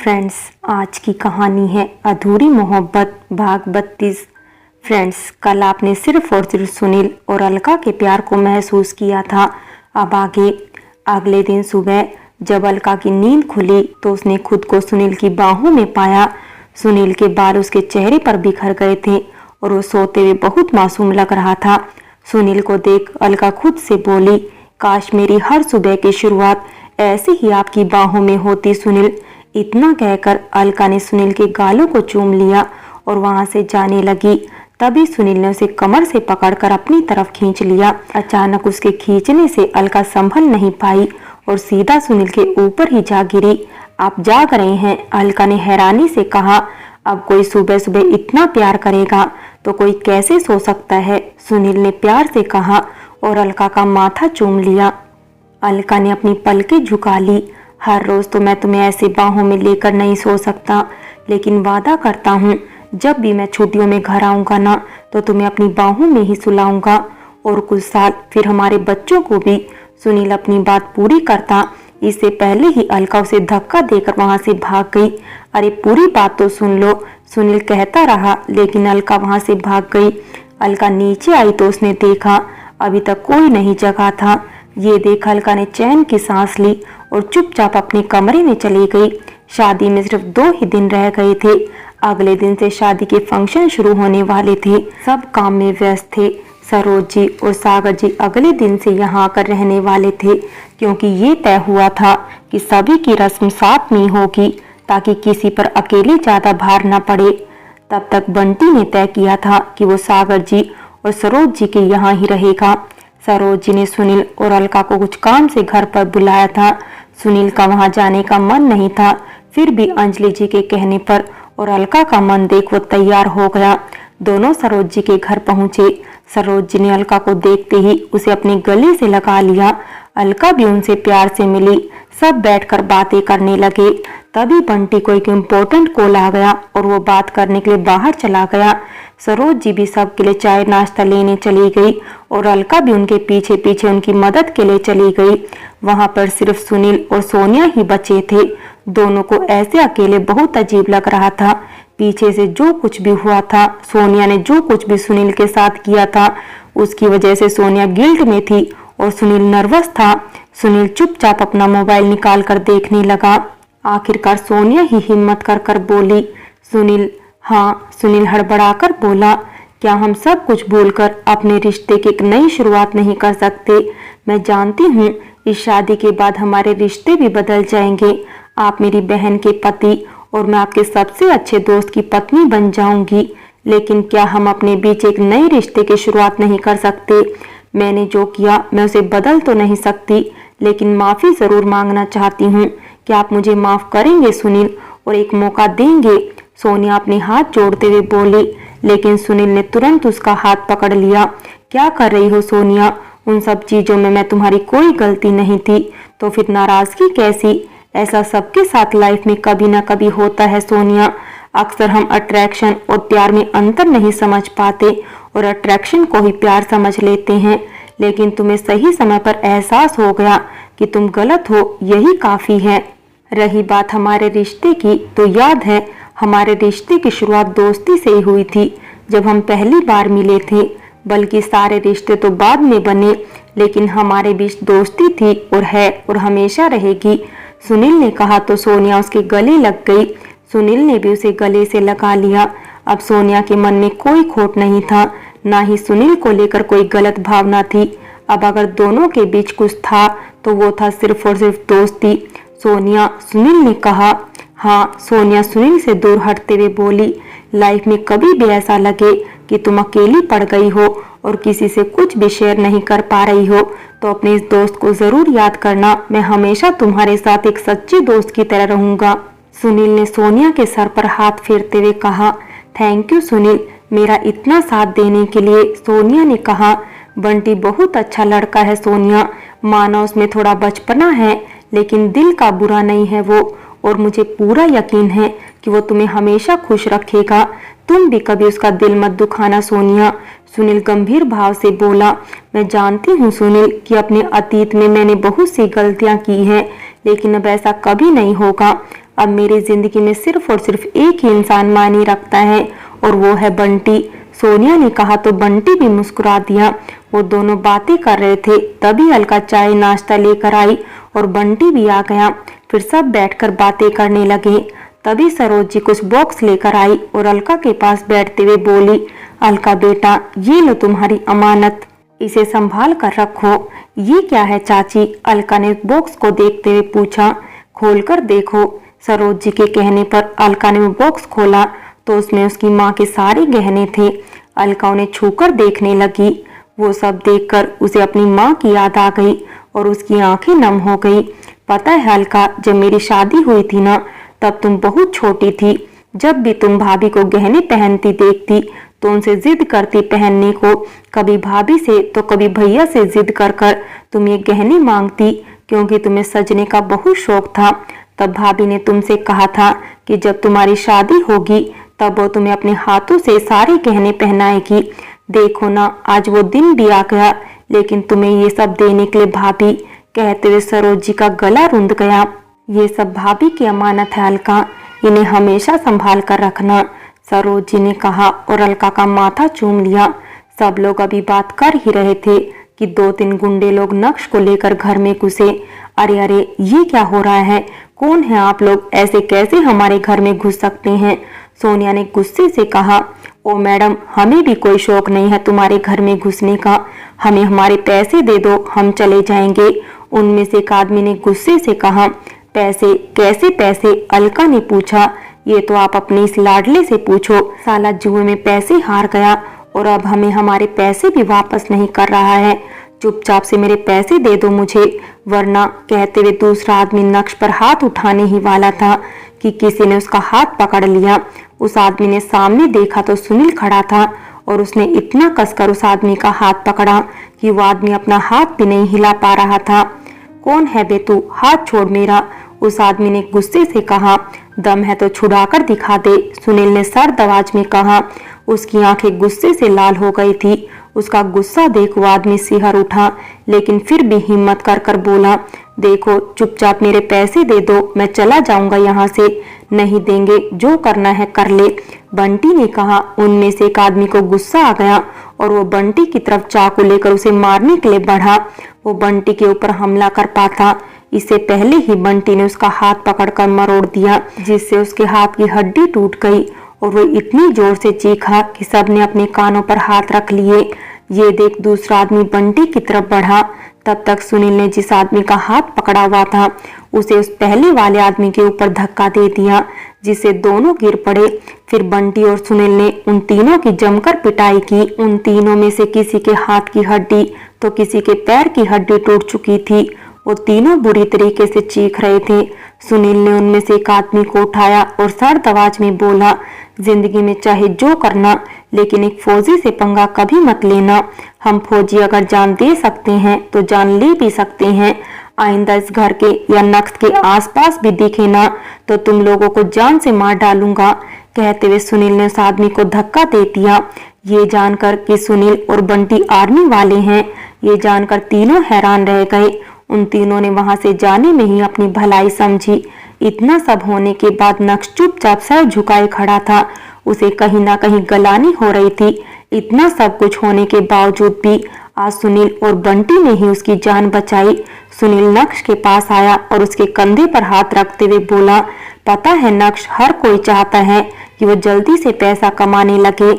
Friends, आज की कहानी है अधूरी मोहब्बत भाग 32। फ्रेंड्स, कल आपने सिर्फ और सिर्फ सुनील और अलका के प्यार को महसूस किया था। अब आगे अगले दिन सुबह जब अलका की नींद खुली तो उसने खुद को सुनील की बाहों में पाया। सुनील के बाल उसके चेहरे पर बिखर गए थे और वो सोते हुए बहुत मासूम लग रहा था। सुनील को देख अलका खुद से बोली, काश मेरी हर सुबह की शुरुआत ऐसे ही आपकी बाहों में होती सुनील। इतना कहकर अलका ने सुनील के गालों को चूम लिया और वहां से जाने लगी। तभी सुनील ने उसे कमर से पकड़कर अपनी तरफ खींच लिया। अचानक उसके खींचने से अलका संभल नहीं पाई और सीधा सुनील के ऊपर ही जा गिरी। आप जाग रहे हैं? अलका ने हैरानी से कहा। अब कोई सुबह सुबह इतना प्यार करेगा तो कोई कैसे सो सकता है? सुनील ने प्यार से कहा और अलका का माथा चूम लिया। अलका ने अपनी पलकें झुका ली। हर रोज तो मैं तुम्हें ऐसे बाहों में लेकर नहीं सो सकता, लेकिन वादा करता हूँ जब भी मैं छुट्टियों में घर आऊंगा ना तो तुम्हें अपनी बाहों में ही सुलाऊंगा और कुछ साल फिर हमारे बच्चों को भी। सुनील अपनी बात पूरी करता इससे पहले ही अलका उसे धक्का देकर वहां से भाग गई। अरे पूरी बात तो सुन लो, सुनील कहता रहा, लेकिन अलका वहां से भाग गई। अलका नीचे आई तो उसने देखा अभी तक कोई नहीं जगा था। ये देख अलका ने चैन की सांस ली और चुपचाप अपने कमरे में चली गई। शादी में सिर्फ 2 ही दिन रह गए थे। अगले दिन से शादी के फंक्शन शुरू होने वाले थे। सब काम में व्यस्त थे। सरोज जी और सागर जी अगले दिन से यहाँ आकर रहने वाले थे, क्योंकि ये तय हुआ था कि सभी की रस्म साथ में होगी ताकि किसी पर अकेले ज्यादा भार न पड़े। तब तक बंटी ने तय किया था कि वो सागर जी और सरोज जी के यहाँ ही रहेगा। सरोज जी ने सुनील और अलका को कुछ काम से घर पर बुलाया था। सुनील का वहां जाने का मन नहीं था, फिर भी अंजलि जी के कहने पर और अलका का मन देख वो तैयार हो गया। दोनों सरोज जी के घर पहुंचे। सरोज जी ने अलका को देखते ही उसे अपने गले से लगा लिया। अलका भी उनसे प्यार से मिली। सब बैठकर बातें करने लगे। तभी बंटी को एक इम्पोर्टेंट कॉल आ गया और वो बात करने के लिए बाहर चला गया। सरोज जी भी सबके लिए चाय नाश्ता लेने चली गई और अलका भी उनके पीछे पीछे उनकी मदद के लिए चली गई। वहां पर सिर्फ सुनील और सोनिया ही बचे थे। दोनों को ऐसे अकेले बहुत अजीब लग रहा था। पीछे से जो कुछ भी हुआ था, सोनिया ने जो कुछ भी सुनील के साथ किया था, उसकी वजह से सोनिया गिल्ट में थी और सुनील नर्वस था। सुनील चुपचाप अपना मोबाइल निकाल कर देखने लगा। आखिरकार सोनिया ही हिम्मत कर बोली, सुनील। हाँ, सुनील हड़बड़ाकर बोला, क्या हम सब कुछ भूलकर अपने रिश्ते की एक नई शुरुआत नहीं कर सकते? मैं जानती हूँ इस शादी के बाद हमारे रिश्ते भी बदल जाएंगे। आप मेरी बहन के पति और मैं आपके सबसे अच्छे दोस्त की पत्नी बन जाऊंगी, लेकिन क्या हम अपने बीच एक नए रिश्ते की शुरुआत नहीं कर सकते? मैंने जो किया मैं उसे बदल तो नहीं सकती, लेकिन माफी जरूर मांगना चाहती हूँ। क्या आप मुझे माफ करेंगे सुनील और एक मौका देंगे? सोनिया अपने हाथ जोड़ते हुए बोली, लेकिन सुनील ने तुरंत उसका हाथ पकड़ लिया। क्या कर रही हो सोनिया? उन सब चीजों में मैं तुम्हारी कोई गलती नहीं थी, तो फिर नाराजगी कैसी? ऐसा सबके साथ लाइफ में कभी ना कभी होता है सोनिया। अक्सर हम अट्रैक्शन और प्यार में अंतर नहीं समझ पाते और अट्रैक्शन को ही प्यार समझ लेते हैं, लेकिन तुम्हें सही समय पर एहसास हो गया कि तुम गलत हो, यही काफी है। रही बात हमारे रिश्ते की, तो याद है हमारे रिश्ते की शुरुआत दोस्ती से ही हुई थी जब हम पहली बार मिले थे। बल्कि सारे रिश्ते तो बाद में बने, लेकिन हमारे बीच दोस्ती थी और है और हमेशा रहेगी। सुनील ने कहा तो सोनिया उसके गले लग गई। सुनील ने भी उसे गले से लगा लिया। अब सोनिया के मन में कोई खोट नहीं था, ना ही सुनील को लेकर कोई गलत भावना थी। अब अगर दोनों के बीच कुछ था तो वो था सिर्फ और सिर्फ दोस्ती। सोनिया, सुनील ने कहा। हाँ, सोनिया सुनील से दूर हटते हुए बोली, लाइफ में कभी भी ऐसा लगे कि तुम अकेली पड़ गई हो और किसी से कुछ भी शेयर नहीं कर पा रही हो, तो अपने इस दोस्त को जरूर याद करना। मैं हमेशा तुम्हारे साथ एक सच्चे दोस्त की तरह रहूंगा। सुनील ने सोनिया के सर पर हाथ फेरते हुए कहा, थैंक यू सुनील, मेरा इतना साथ देने के लिए। सोनिया ने कहा, बंटी बहुत अच्छा लड़का है सोनिया, माना उसमें थोड़ा बचपना है, लेकिन दिल का बुरा नहीं है वो, और मुझे पूरा यकीन है कि वो तुम्हें हमेशा खुश रखेगा। तुम भी कभी उसका दिल मत दुखाना सोनिया। सुनील गंभीर भाव से बोला, मैं जानती हूँ सुनील कि अपने अतीत में मैंने बहुत सी गलतियां की हैं, लेकिन अब ऐसा कभी नहीं होगा। अब मेरी जिंदगी में सिर्फ और सिर्फ एक ही इंसान मायने रखता है और वो है बंटी। सोनिया ने कहा तो बंटी भी मुस्कुरा दिया। वो दोनों बातें कर रहे थे, तभी अलका चाय नाश्ता लेकर आई और बंटी भी आ गया। फिर सब बैठकर बातें करने लगे। तभी सरोज जी कुछ बॉक्स लेकर आई और अलका के पास बैठते हुए बोली, अलका बेटा, ये लो तुम्हारी अमानत, इसे संभाल कर रखो। ये क्या है चाची? अलका ने बॉक्स को देखते हुए पूछा। खोलकर देखो। सरोज जी के कहने पर अलका ने वो बॉक्स खोला तो उसमें उसकी माँ के सारे गहने थे। अलका उन्हें छूकर देखने लगी। वो सब देखकर उसे अपनी माँ की याद आ गई और उसकी आंखें नम हो गई। पता है अलका, जब मेरी शादी हुई थी ना, तब तुम बहुत छोटी थी। जब भी तुम भाभी को गहने पहनती देखती तो उनसे जिद करती पहनने को। कभी भाभी से तो कभी भैया से जिद कर कर तुम ये गहने मांगती, क्योंकि तुम्हें सजने का बहुत शौक था। तब भाभी ने तुमसे कहा था कि जब तुम्हारी शादी होगी तब वो तुम्हें अपने हाथों से सारे गहने पहनाएगी। देखो ना, आज वो दिन भी आ गया, लेकिन तुम्हें ये सब देने के लिए भाभी, कहते हुए सरोज जी का गला रुंध गया। ये सब भाभी की अमानत है अलका, इन्हें हमेशा संभाल कर रखना, सरोज जी ने कहा और अलका का माथा चूम लिया। सब लोग अभी बात कर ही रहे थे कि 2-3 गुंडे लोग नक्श को लेकर घर में घुसे। अरे अरे, ये क्या हो रहा है? कौन है आप लोग? ऐसे कैसे हमारे घर में घुस सकते हैं? सोनिया ने गुस्से से कहा। ओ मैडम, हमें भी कोई शौक नहीं है तुम्हारे घर में घुसने का। हमें हमारे पैसे दे दो, हम चले जाएंगे। उनमें से एक आदमी ने गुस्से से कहा। पैसे? कैसे पैसे? अलका ने पूछा। ये तो आप अपने इस लाडले से पूछो। साला जुए में पैसे हार गया और अब हमें हमारे पैसे भी वापस नहीं कर रहा है। चुपचाप से मेरे पैसे दे दो मुझे, वरना, कहते हुए दूसरा आदमी नक्श पर हाथ उठाने ही वाला था कि किसी ने उसका हाथ पकड़ लिया। उस आदमी ने सामने देखा तो सुनील खड़ा था और उसने इतना कसकर उस आदमी का हाथ पकड़ा कि वो आदमी अपना हाथ भी नहीं हिला पा रहा था। कौन है बे तू? हाथ छोड़ मेरा, उस आदमी ने गुस्से से कहा। दम है तो छुड़ाकर दिखा दे, सुनील ने सर्द आवाज में कहा। उसकी आंखें गुस्से से लाल हो गई थी। उसका गुस्सा देख वो आदमी सिहर उठा, लेकिन फिर भी हिम्मत कर कर बोला, देखो, चुपचाप मेरे पैसे दे दो, मैं चला जाऊंगा यहाँ से। नहीं देंगे, जो करना है कर ले, बंटी ने कहा। उनमें से एक आदमी को गुस्सा आ गया और वो बंटी की तरफ चाकू लेकर उसे मारने के लिए बढ़ा। वो बंटी के ऊपर हमला कर पाता, इससे पहले ही बंटी ने उसका हाथ पकड़कर मरोड़ दिया, जिससे उसके हाथ की हड्डी टूट गई और वो इतनी जोर से चीखा कि सबने अपने कानों पर हाथ रख लिए। ये देख दूसरा आदमी बंटी की तरफ बढ़ा। तब तक सुनील ने जिस आदमी का हाथ पकड़ा हुआ था उसे उस पहले वाले आदमी के ऊपर धक्का दे दिया, जिससे दोनों गिर पड़े। फिर बंटी और सुनील ने उन तीनों की जमकर पिटाई की। उन तीनों में से किसी के हाथ की हड्डी तो किसी के पैर की हड्डी टूट चुकी थी। वो तीनों बुरी तरीके से चीख रहे थे। सुनील ने उनमें से एक आदमी को उठाया और सर्द आवाज में बोला, जिंदगी में चाहे जो करना, लेकिन एक फौजी से पंगा कभी मत लेना। हम फौजी अगर जान दे सकते हैं तो जान ले भी सकते हैं। आइंदा इस घर के या नक्श के आसपास भी दिखे ना तो तुम लोगों को जान से मार डालूंगा, कहते हुए सुनील ने उस आदमी को धक्का दे दिया। ये जानकर कि सुनील और बंटी आर्मी वाले हैं, ये जानकर तीनों हैरान रह गए। उन तीनों ने वहां से जाने में ही अपनी भलाई समझी। इतना सब होने के बाद नक्श चुपचाप सर झुकाए खड़ा था। उसे कहीं ना कहीं गलानी हो रही थी। इतना सब कुछ होने के बावजूद भी आज सुनील और बंटी ने ही उसकी जान बचाई। सुनील नक्श के पास आया और उसके कंधे पर हाथ रखते हुए बोला, पता है नक्श, हर कोई चाहता है कि वो जल्दी से पैसा कमाने लगे,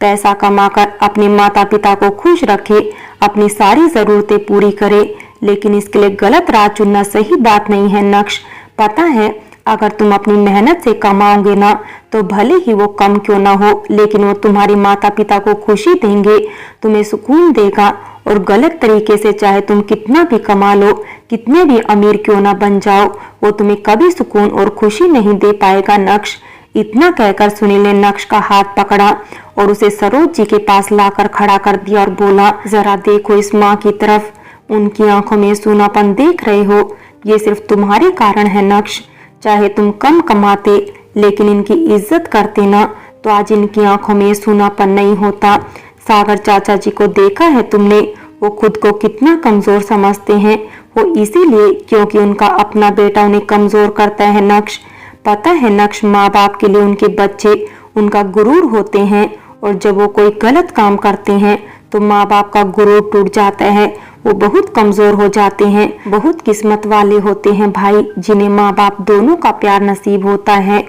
पैसा कमाकर अपने माता पिता को खुश रखे, अपनी सारी जरूरतें पूरी करे, लेकिन इसके लिए गलत राह चुनना सही बात नहीं है नक्श। पता है, अगर तुम अपनी मेहनत से कमाओगे ना तो भले ही वो कम क्यों ना हो, लेकिन वो तुम्हारे माता पिता को खुशी देंगे, तुम्हें सुकून देगा। और गलत तरीके से चाहे तुम कितना भी कमा लो, कितने भी अमीर क्यों ना बन जाओ, वो तुम्हें कभी सुकून और खुशी नहीं दे पाएगा नक्श। इतना कहकर सुनील ने नक्श का हाथ पकड़ा और उसे सरोज जी के पास लाकर खड़ा कर दिया और बोला, जरा देखो इस माँ की तरफ, उनकी आंखों में सूनापन देख रहे हो, ये सिर्फ तुम्हारे कारण है नक्श। चाहे तुम कम कमाते लेकिन इनकी इज्जत करते ना तो आज इनकी आंखों में सूनापन नहीं होता। सागर चाचा जी को देखा है तुमने, वो खुद को कितना कमजोर समझते हैं, वो इसीलिए क्योंकि उनका अपना बेटा उन्हें कमजोर करता है नक्श। पता है नक्श माँ बाप के लिए उनके बच्चे उनका गुरूर होते हैं और जब वो कोई गलत काम करते हैं तो माँ बाप का गुरूर टूट जाता है, वो बहुत कमजोर हो जाते हैं। बहुत किस्मत वाले होते हैं भाई जिन्हें माँ बाप दोनों का प्यार नसीब होता है,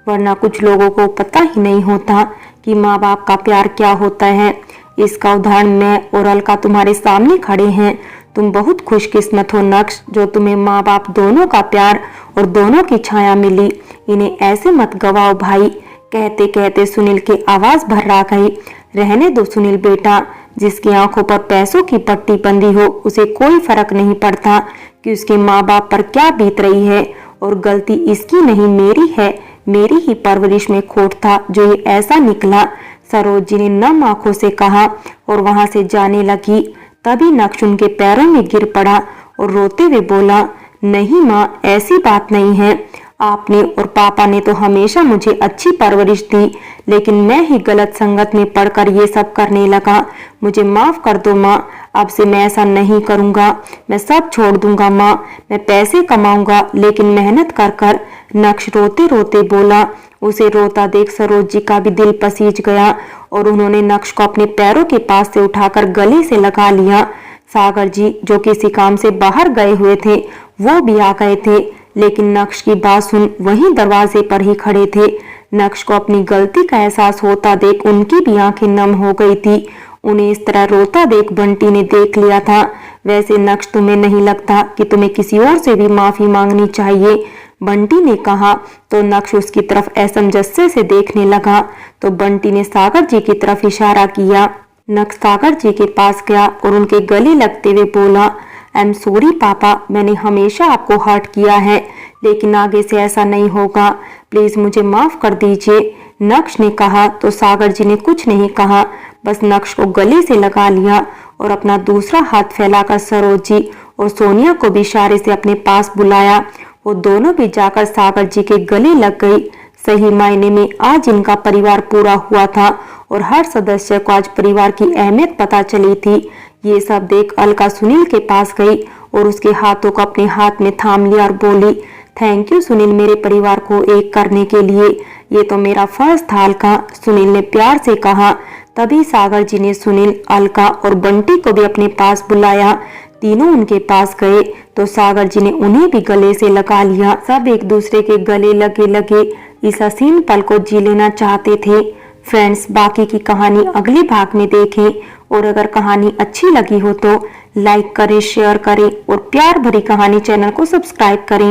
वरना कुछ लोगों को पता ही नहीं होता कि माँ बाप का प्यार क्या होता है। इसका उदाहरण मैं और अलका तुम्हारे सामने खड़े हैं। तुम बहुत खुशकिस्मत हो नक्श जो तुम्हें माँ बाप दोनों का प्यार और दोनों की छाया मिली। इन्हें ऐसे मत गवाओ भाई। कहते कहते सुनील की आवाज भर्रा गई। रहने दो सुनील बेटा, जिसकी आंखों पर पैसों की पट्टी बंधी हो उसे कोई फर्क नहीं पड़ता कि उसके माँ बाप पर क्या बीत रही है, और गलती इसकी नहीं मेरी है। मेरी ही परवरिश में खोट था जो ये ऐसा निकला। सरोज ने नम आंखों से कहा और वहां से जाने लगी। तभी नक्श उनके पैरों में गिर पड़ा और रोते हुए बोला, नहीं माँ, ऐसी बात नहीं है। आपने और पापा ने तो हमेशा मुझे अच्छी परवरिश दी, लेकिन मैं ही गलत संगत में पड़कर ये सब करने लगा। मुझे माफ कर दो माँ, अब से मैं ऐसा नहीं करूँगा। मैं सब छोड़ दूंगा माँ, मैं पैसे कमाऊंगा लेकिन मेहनत कर कर। नक्श रोते रोते बोला। उसे रोता देख सरोज जी का भी दिल पसीज गया और उन्होंने नक्श को अपने पैरों के पास से उठाकर गले से लगा लिया। सागर जी जो किसी काम से बाहर गए हुए थे वो भी आ गए थे, लेकिन नक्श की बात सुन वहीं दरवाजे पर ही खड़े थे। नक्श को अपनी गलती का एहसास होता देख उनकी भी आंखें नम हो गई थी। उन्हें इस तरह रोता देख बंटी ने देख लिया था। वैसे नक्श, तुम्हें नहीं लगता कि तुम्हें किसी और से भी माफी मांगनी चाहिए? बंटी ने कहा तो नक्श उसकी तरफ असमंजस्य से देखने लगा। तो बंटी ने सागर जी की तरफ इशारा किया। नक्श सागर जी के पास गया और उनके गले लगते हुए बोला, आई एम सॉरी पापा, मैंने हमेशा आपको हर्ट किया है, लेकिन आगे से ऐसा नहीं होगा। प्लीज मुझे माफ कर दीजिए। नक्श ने कहा तो सागर जी ने कुछ नहीं कहा, बस नक्श को गले से लगा लिया और अपना दूसरा हाथ फैलाकर सरोज जी और सोनिया को भी इशारे से अपने पास बुलाया। वो दोनों भी जाकर सागर जी के गले लग गई। सही मायने में आज इनका परिवार पूरा हुआ था और हर सदस्य को आज परिवार की अहमियत पता चली थी। ये सब देख अलका सुनील के पास गई और उसके हाथों को अपने हाथ में थाम लिया और बोली, थैंक यू सुनील, मेरे परिवार को एक करने के लिए। ये तो मेरा फर्ज था अलका, सुनील ने प्यार से कहा। तभी सागर जी ने सुनील, अलका और बंटी को भी अपने पास बुलाया। तीनों उनके पास गए तो सागर जी ने उन्हें भी गले से लगा लिया। सब एक दूसरे के गले लगे लगे इस हसीन पल को जी लेना चाहते थे। फ्रेंड्स, बाकी की कहानी अगले भाग में देखें और अगर कहानी अच्छी लगी हो तो लाइक करें, शेयर करें और प्यार भरी कहानी चैनल को सब्सक्राइब करें।